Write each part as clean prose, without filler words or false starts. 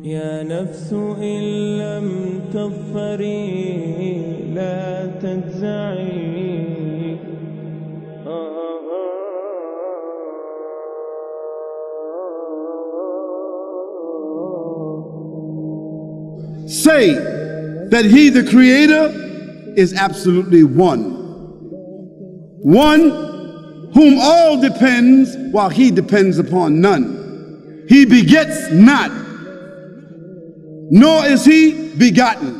يا نفس إن لم تظفري لا تجزعي. Say that He, the Creator, is absolutely one. One whom all depends while He depends upon none. He begets not, nor is He begotten.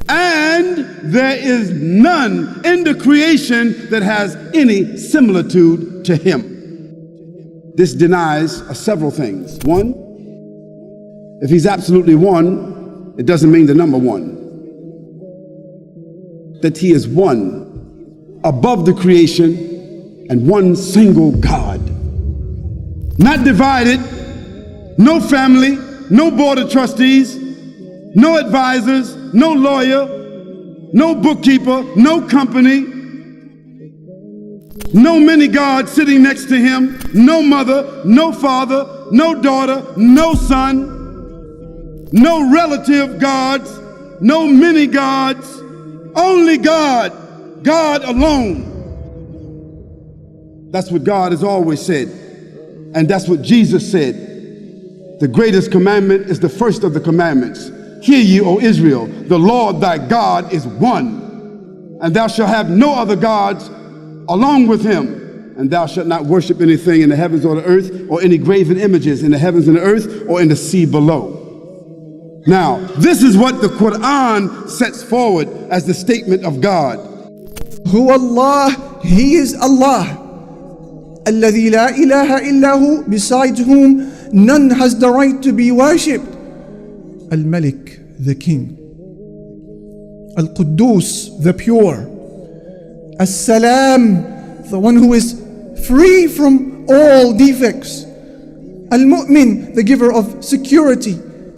And there is none in the creation that has any similitude to Him. This denies several things. One, if He's absolutely one, it doesn't mean the number one. That He is one, above the creation, and one single God. Not divided, no family, no board of trustees, no advisors, no lawyer, no bookkeeper, no company, no many gods sitting next to Him, no mother, no father, no daughter, no son, no relative gods, no many gods, only God, God alone. That's what God has always said, and that's what Jesus said. The greatest commandment is the first of the commandments. Hear ye, O Israel, the Lord thy God is one, and thou shalt have no other gods along with Him. And thou shalt not worship anything in the heavens or the earth, or any graven images in the heavens and the earth, or in the sea below. Now, this is what the Quran sets forward as the statement of God. Who Allah, He is Allah. الذي لا إله إلا هو, besides whom none has the right to be worshipped. Al-Malik, the King. Al-Quddus, the pure. As-Salam, the one who is free from all defects. Al-Mu'min, the giver of security.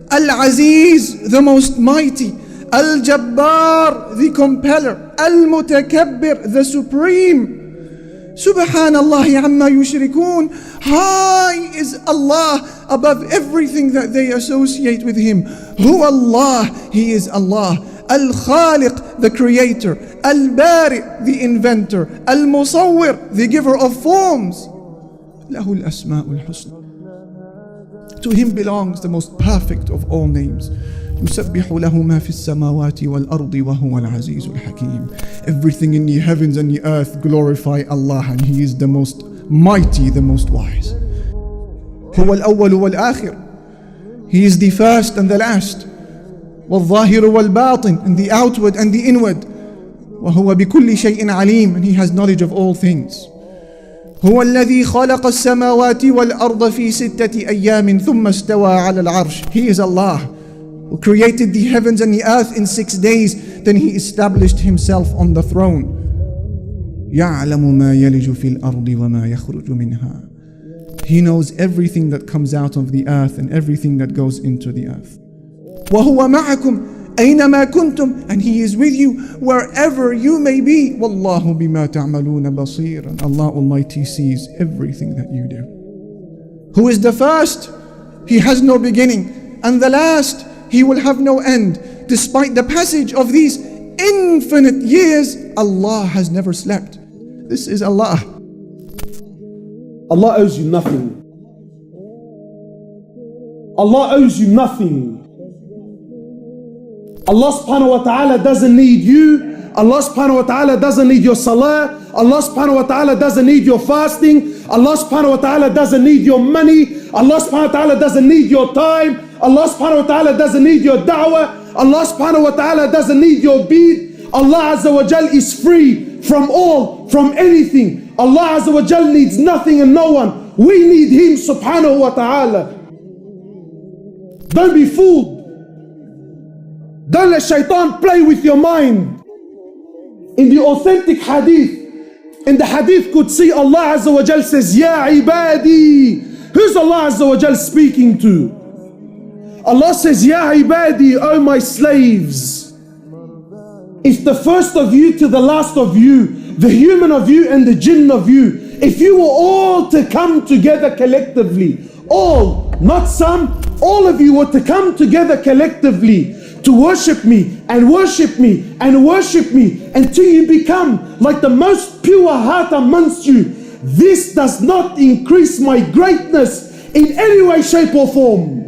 Al-Aziz, the most mighty. Al-Jabbar, the compeller. Al-Mutakabbir, the supreme. Subhanallah amma yushrikun. High is Allah above everything that they associate with Him. Who Allah, He is Allah. Al-Khaliq, the creator. Al-Bari, the inventor. Al-Musawwir, the giver of forms. Lahu al-asma'ul husna. To Him belongs the most perfect of all names. يسبح له ما في السماوات والأرض وهو العزيز الحكيم. Everything in the heavens and the earth glorify Allah, and He is the most mighty, the most wise. هو الأول والآخر. He is the first and the last. والظاهر والباطن, and the outward and the inward. وهو بكل شيء عليم, and He has knowledge of all things. هو الذي خلق السماوات والأرض في 6 أيام ثم استوى على العرش. He is Allah who created the heavens and the earth in 6 days, then He established Himself on the throne. يعلم ما يلج في الأرض وما يخرج منها. He knows everything that comes out of the earth and everything that goes into the earth. وهو معكم أينما كنتم, and He is with you wherever you may be. والله بما تعملون بصير, and Allah Almighty sees everything that you do. Who is the first? He has no beginning, and the last, He will have no end. Despite the passage of these infinite years, Allah has never slept. This is Allah. Allah owes you nothing. Allah owes you nothing. Allah subhanahu wa ta'ala doesn't need you. Allah subhanahu wa ta'ala doesn't need your salah. Allah subhanahu wa ta'ala doesn't need your fasting. Allah subhanahu wa ta'ala doesn't need your money. Allah subhanahu wa ta'ala doesn't need your time. Allah subhanahu wa ta'ala doesn't need your da'wah. Allah subhanahu wa ta'ala doesn't need your bead. Allah Azza wa Jal is free from all, from anything. Allah Azza wa Jal needs nothing and no one. We need Him subhanahu wa ta'ala. Don't be fooled. Don't let shaitan play with your mind. In the authentic hadith, in the hadith Qudsi, Allah Azza wa Jal says, Ya ibadi. Who's Allah Azza wa Jal speaking to? Allah says, Ya ibadi, O my slaves. If the first of you to the last of you, the human of you and the jinn of you, if you were all to come together collectively, all not some, all of you were to come together collectively to worship me and worship me and worship me until you become like the most pure heart amongst you. This does not increase my greatness in any way, shape or form.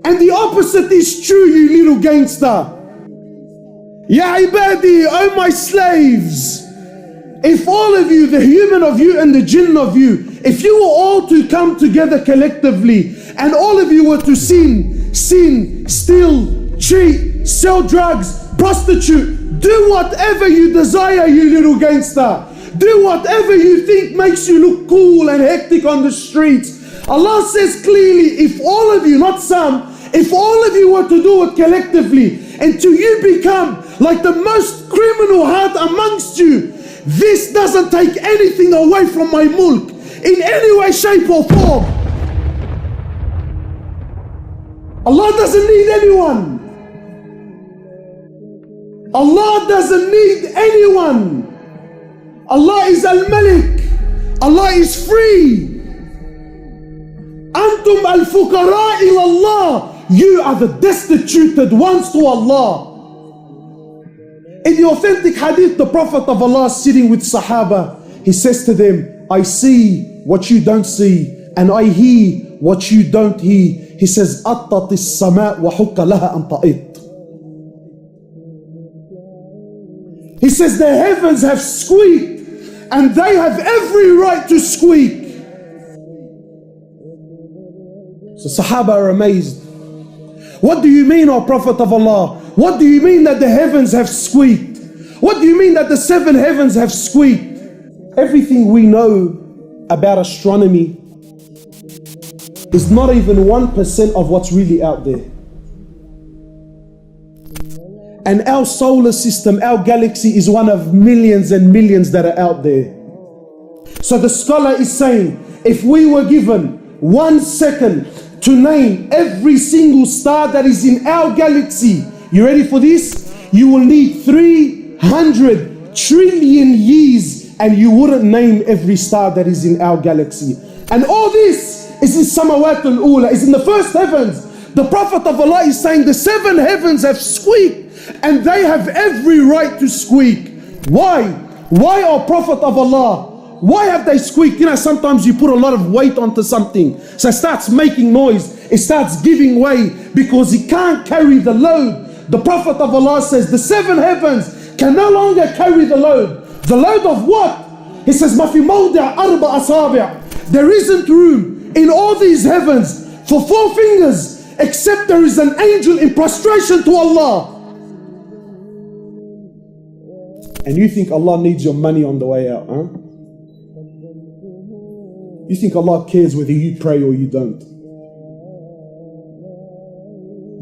And the opposite is true, you little gangster. Ya ibadi, oh my slaves. If all of you, the human of you and the jinn of you, if you were all to come together collectively and all of you were to sin, steal, cheat, sell drugs, prostitute, do whatever you desire, you little gangster. Do whatever you think makes you look cool and hectic on the streets. Allah says clearly, if all of you, not some, if all of you were to do it collectively until you become like the most criminal heart amongst you, this doesn't take anything away from my mulk in any way, shape or form. Allah doesn't need anyone. Allah doesn't need anyone. Allah is Al-Malik. Allah is free. Antum al-fuqara ila Allah. You are the destituted ones to Allah. In the authentic hadith, the Prophet of Allah sitting with Sahaba, he says to them, I see what you don't see, and I hear what you don't hear. He says, أَطَّتِ السَّمَاء وَحُكَّ لَهَا أَن تَئِطْ. He says, the heavens have squeaked, and they have every right to squeak. So Sahaba are amazed. What do you mean, O Prophet of Allah? What do you mean that the heavens have squeaked? What do you mean that the 7 heavens have squeaked? Everything we know about astronomy is not even 1% of what's really out there. And our solar system, our galaxy is one of millions and millions that are out there. So the scholar is saying, if we were given 1 second to name every single star that is in our galaxy, you ready for this? You will need 300 trillion years and you wouldn't name every star that is in our galaxy. And all this is in Samawat al-Ula, is in the first heavens. The Prophet of Allah is saying the 7 heavens have squeaked and they have every right to squeak. Why? Why, O Prophet of Allah? Why have they squeaked? You know, sometimes you put a lot of weight onto something, so it starts making noise, it starts giving way because it can't carry the load. The Prophet of Allah says the 7 heavens can no longer carry the load. The load of what? He says, مَا فِي مَوْضِعَ أَرْبَعَ أَصَابِعَ. There isn't room in all these heavens for 4 fingers except there is an angel in prostration to Allah. And you think Allah needs your money on the way out, huh? You think Allah cares whether you pray or you don't?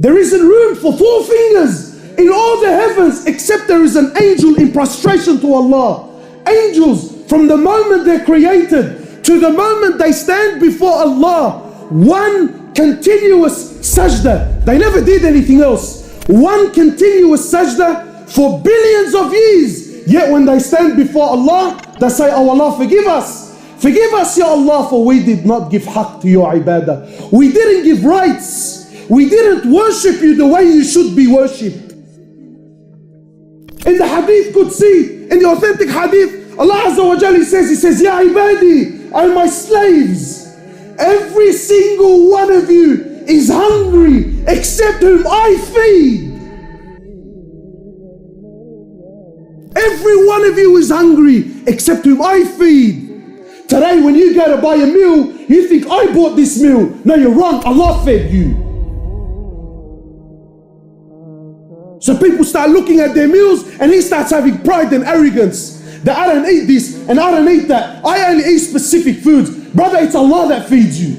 There isn't room for 4 fingers in all the heavens except there is an angel in prostration to Allah. Angels, from the moment they're created to the moment they stand before Allah, one continuous sajda. They never did anything else. One continuous sajda for billions of years. Yet when they stand before Allah, they say, oh Allah, forgive us. Forgive us, Ya Allah, for we did not give haqq to your ibadah. We didn't give rights. We didn't worship you the way you should be worshipped. In the hadith Qudsi, in the authentic hadith, Allah Azza wa Jalla says, He says, Ya ibadi, O my slaves, every single one of you is hungry except whom I feed. Every one of you is hungry except whom I feed. Today when you go to buy a meal, you think I bought this meal. No, you're wrong. Allah fed you. So people start looking at their meals and he starts having pride and arrogance. That I don't eat this and I don't eat that. I only eat specific foods. Brother, it's Allah that feeds you.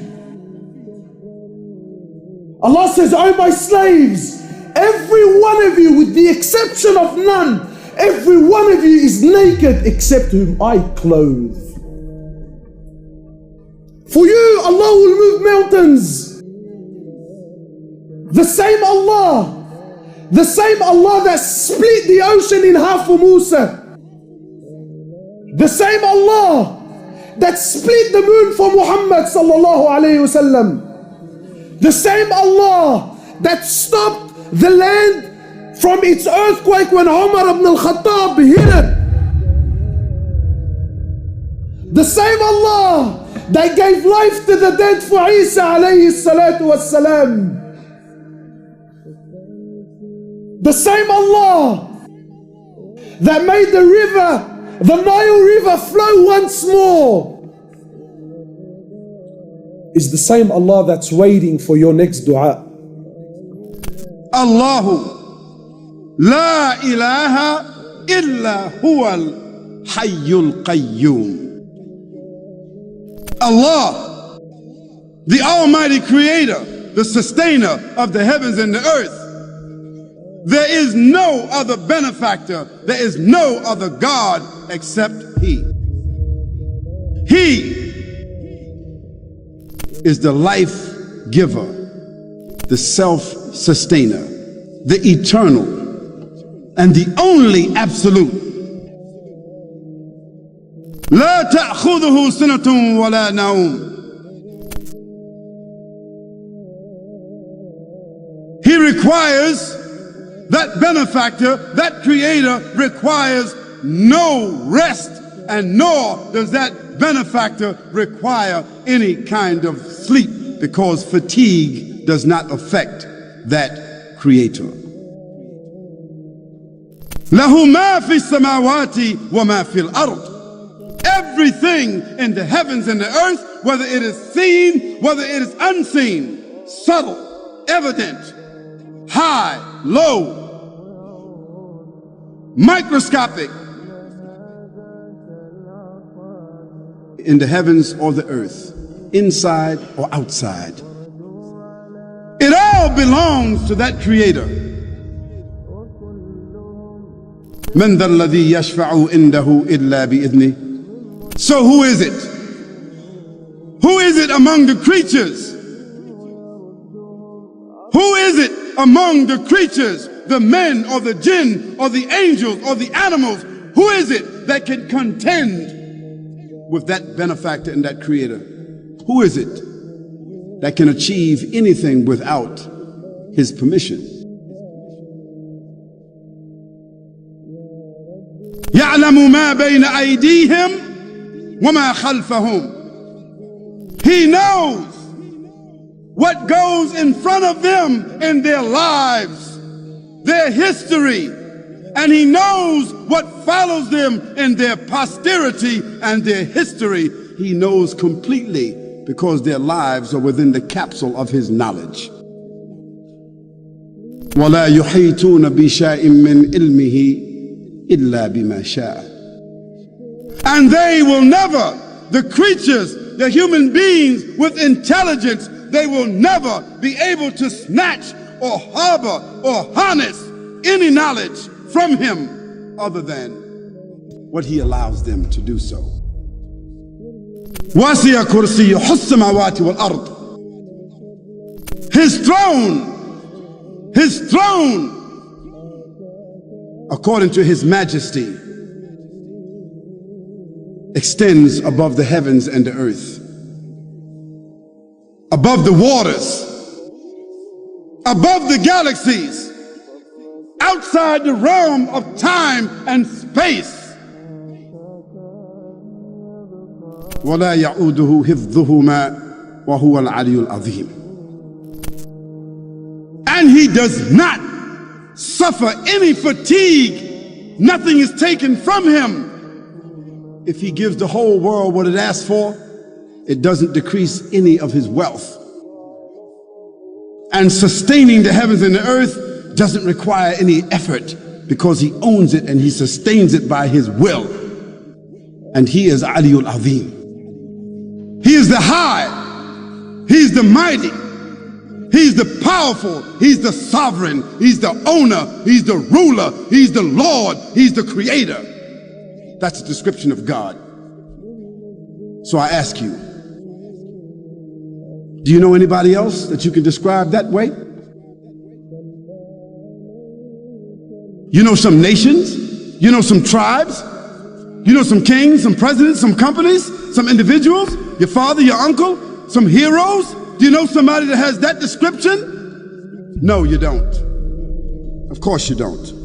Allah says, oh my slaves, every one of you with the exception of none, every one of you is naked except whom I clothe. For you, Allah will move mountains. The same Allah that split the ocean in half for Musa. The same Allah that split the moon for Muhammad sallallahu alayhi wasallam. The same Allah that stopped the land from its earthquake when Umar ibn al-Khattab hit it. The same Allah that gave life to the dead for Isa alayhi salatu wassalam. The same Allah that made the river, the Nile River, flow once more, is the same Allah that's waiting for your next dua. Allahu la ilaha illa huwal hayyul qayyum. Allah, the Almighty Creator, the Sustainer of the heavens and the earth. There is no other benefactor, there is no other God except He. He is the life giver, the self-sustainer, the eternal, and the only absolute. لا تأخذه سنة ولا نوم. He requires, that benefactor, that creator requires no rest, and nor does that benefactor require any kind of sleep, because fatigue does not affect that creator. له ما في السماوات وما في الأرض. Everything in the heavens and the earth, whether it is seen, whether it is unseen, subtle, evident, high, low, microscopic, in the heavens or the earth, inside or outside, it all belongs to that creator. من ذا الذي يشفع عنده إلا بإذنه. So who is it? Who is it among the creatures? Who is it among the creatures, the men or the jinn or the angels or the animals? Who is it that can contend with that benefactor and that creator? Who is it that can achieve anything without his permission? يعلم ما بين أيديهم وما خلفهم. He knows what goes in front of them in their lives, their history, and he knows what follows them in their posterity and their history. He knows completely, because their lives are within the capsule of his knowledge. ولا يحيطون بشيء من علمه إلا بما شاء. And they will never, the creatures, the human beings with intelligence, they will never be able to snatch or harbor or harness any knowledge from him other than what he allows them to do so. وَسِعَ كُرْسِيُّهُ السَّمَاوَاتِ وَالْأَرْضِ. His throne, according to his majesty, extends above the heavens and the earth, above the waters, above the galaxies, outside the realm of time and space. ولا يعوده حفظهما وهو العلي العظيم. And he does not suffer any fatigue. Nothing is taken from him. If he gives the whole world what it asks for, it doesn't decrease any of his wealth. And sustaining the heavens and the earth doesn't require any effort, because he owns it and he sustains it by his will. And he is Aliul Azim. He is the high, he's the mighty, he's the powerful, he's the sovereign, he's the owner, he's the ruler, he's the Lord, he's the creator. That's a description of God. So I ask you, do you know anybody else that you can describe that way? You know some nations? You know some tribes? You know some kings, some presidents, some companies, some individuals, your father, your uncle, some heroes? Do you know somebody that has that description? No, you don't. Of course you don't.